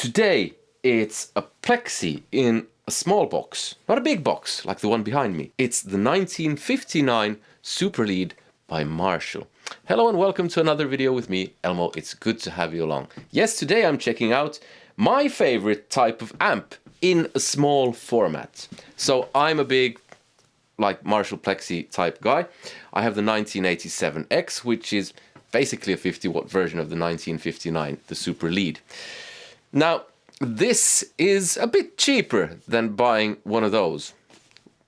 Today it's a Plexi in a small box, not a big box like the one behind me. It's the 1959 Super Lead by Marshall. Hello and welcome to another video with me, Elmo. It's good to have you along. Yes, today I'm checking out my favorite type of amp in a small format. So I'm a big Marshall Plexi type guy. I have the 1987X, which is basically a 50 watt version of the 1959, the Super Lead. Now, this is a bit cheaper than buying one of those.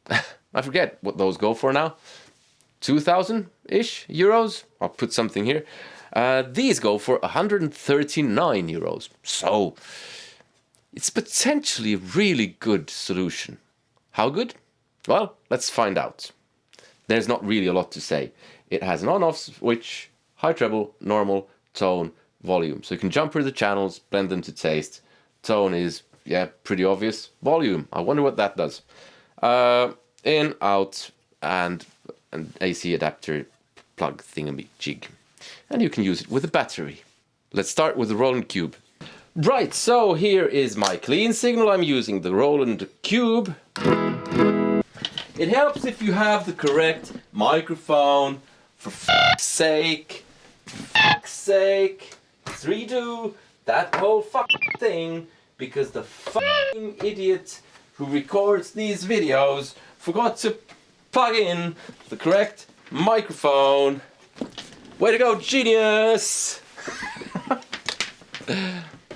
I forget what those go for now. 2,000-ish euros? I'll put something here. These go for 139 euros. So, it's potentially a really good solution. How good? Well, let's find out. There's not really a lot to say. It has an on-off switch, high treble, normal, tone, volume. So you can jumper the channels, blend them to taste. Tone is, yeah, pretty obvious. Volume, I wonder what that does. In, out, and an AC adapter plug thingamajig. And you can use it with a battery. Let's start with the Roland Cube. Right, so here is my clean signal. I'm using the Roland Cube. It helps if you have the correct microphone. For f***'s sake. Let's redo that whole fucking thing because the fucking idiot who records these videos forgot to plug in the correct microphone. Way to go, genius!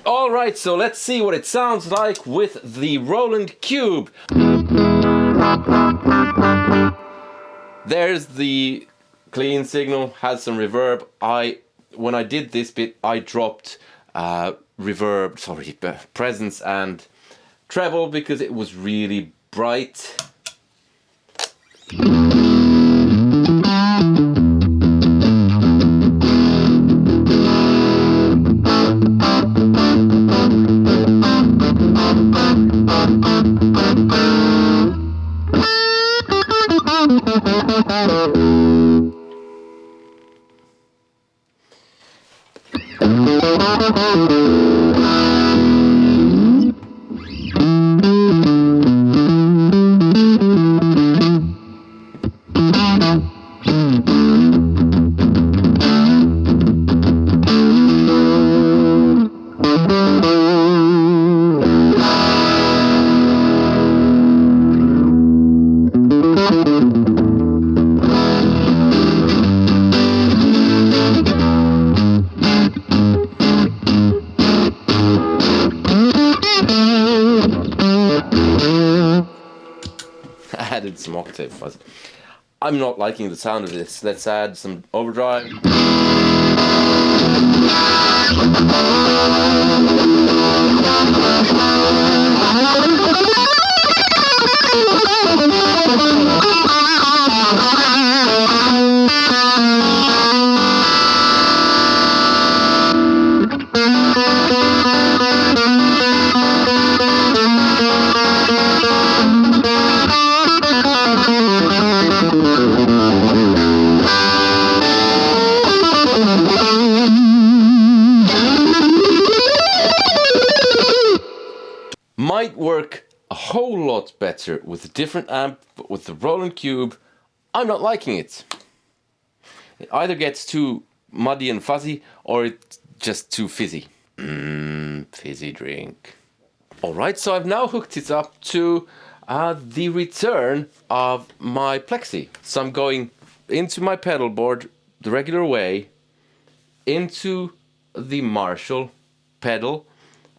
Alright, so let's see what it sounds like with the Roland Cube. There's the clean signal, has some reverb. When I did this bit, I dropped presence and treble because it was really bright. Added some octave fuzz. I'm not liking the sound of this. Let's add some overdrive. Might work a whole lot better with a different amp, but with the Roland Cube, I'm not liking it. It either gets too muddy and fuzzy, or it's just too fizzy. Fizzy drink. Alright, so I've now hooked it up to the return of my Plexi. So I'm going into my pedal board the regular way, into the Marshall pedal,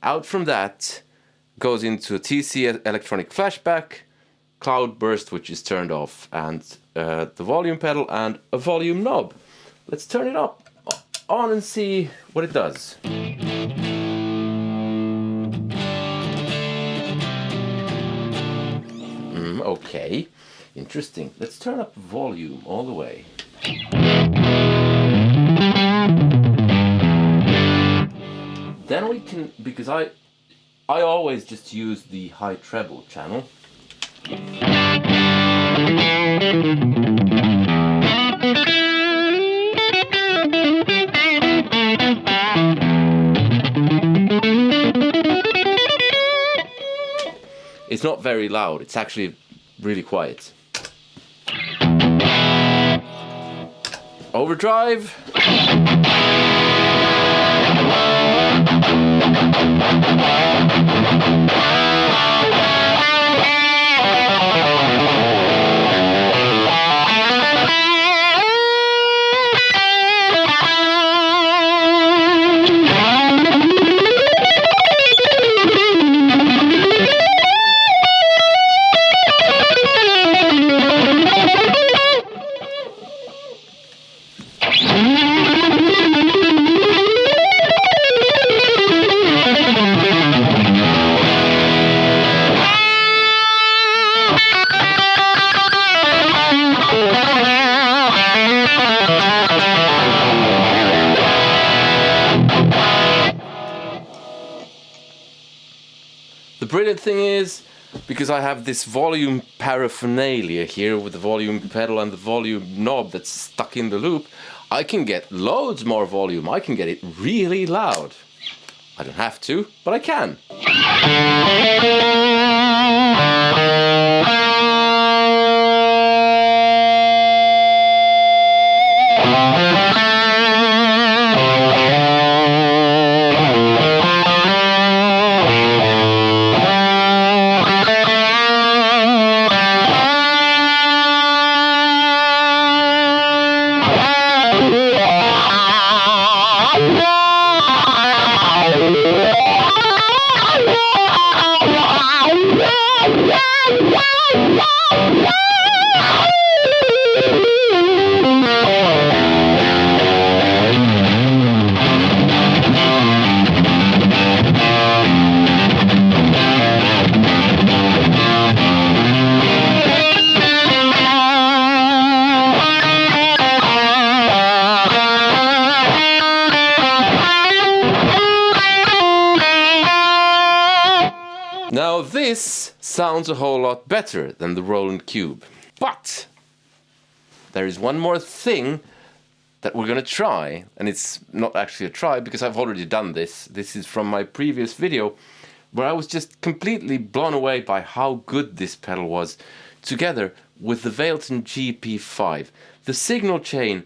out from that, goes into a TC electronic flashback, cloudburst which is turned off, and the volume pedal and a volume knob. Let's turn it up on and see what it does. Okay, interesting. Let's turn up volume all the way. Then we can, because I always just use the high treble channel. It's not very loud, it's actually really quiet. Overdrive. The brilliant thing is, because I have this volume paraphernalia here with the volume pedal and the volume knob that's stuck in the loop, I can get loads more volume. I can get it really loud. I don't have to, but I can. Now this sounds a whole lot better than the Roland Cube, but there is one more thing that we're going to try, and it's not actually a try because I've already done this. This is from my previous video where I was just completely blown away by how good this pedal was together with the Valeton GP5. The signal chain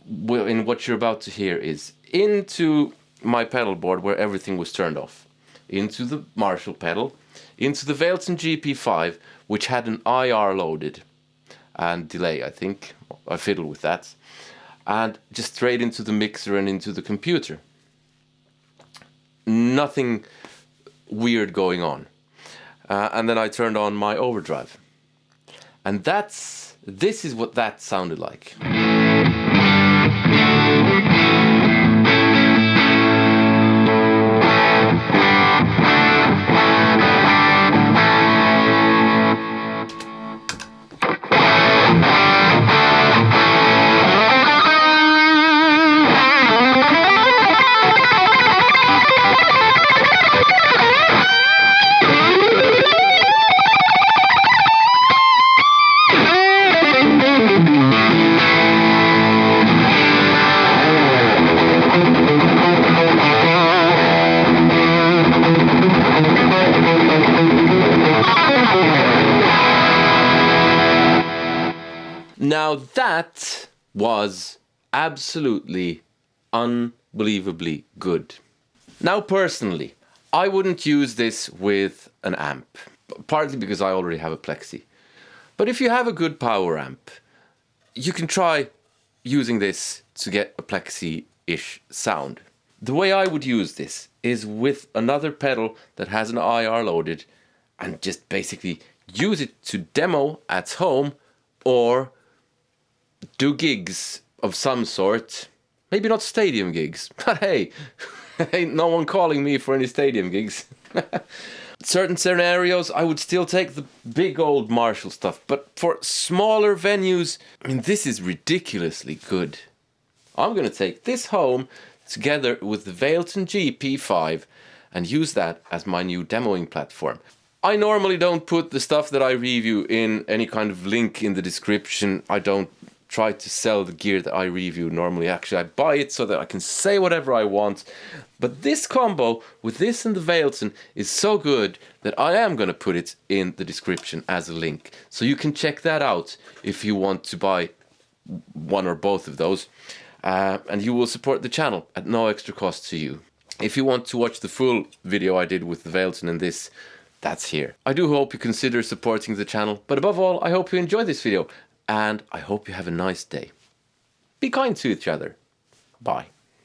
in what you're about to hear is into my pedal board where everything was turned off, into the Marshall pedal, into the Valeton GP5, which had an IR loaded and delay, I think. I fiddled with that. And just straight into the mixer and into the computer. Nothing weird going on. And then I turned on my overdrive. And this is what that sounded like. Now that was absolutely unbelievably good. Now personally, I wouldn't use this with an amp, partly because I already have a Plexi. But if you have a good power amp, you can try using this to get a Plexi-ish sound. The way I would use this is with another pedal that has an IR loaded and just basically use it to demo at home or do gigs of some sort. Maybe not stadium gigs, but hey, ain't no one calling me for any stadium gigs. Certain scenarios, I would still take the big old Marshall stuff, but for smaller venues, I mean, this is ridiculously good. I'm going to take this home together with the Valeton GP5 and use that as my new demoing platform. I normally don't put the stuff that I review in any kind of link in the description. I don't try to sell the gear that I review normally. Actually, I buy it so that I can say whatever I want. But this combo with this and the Valeton is so good that I am going to put it in the description as a link. So you can check that out if you want to buy one or both of those. And you will support the channel at no extra cost to you. If you want to watch the full video I did with the Valeton and this, that's here. I do hope you consider supporting the channel, but above all, I hope you enjoy this video, and I hope you have a nice day. Be kind to each other. Bye.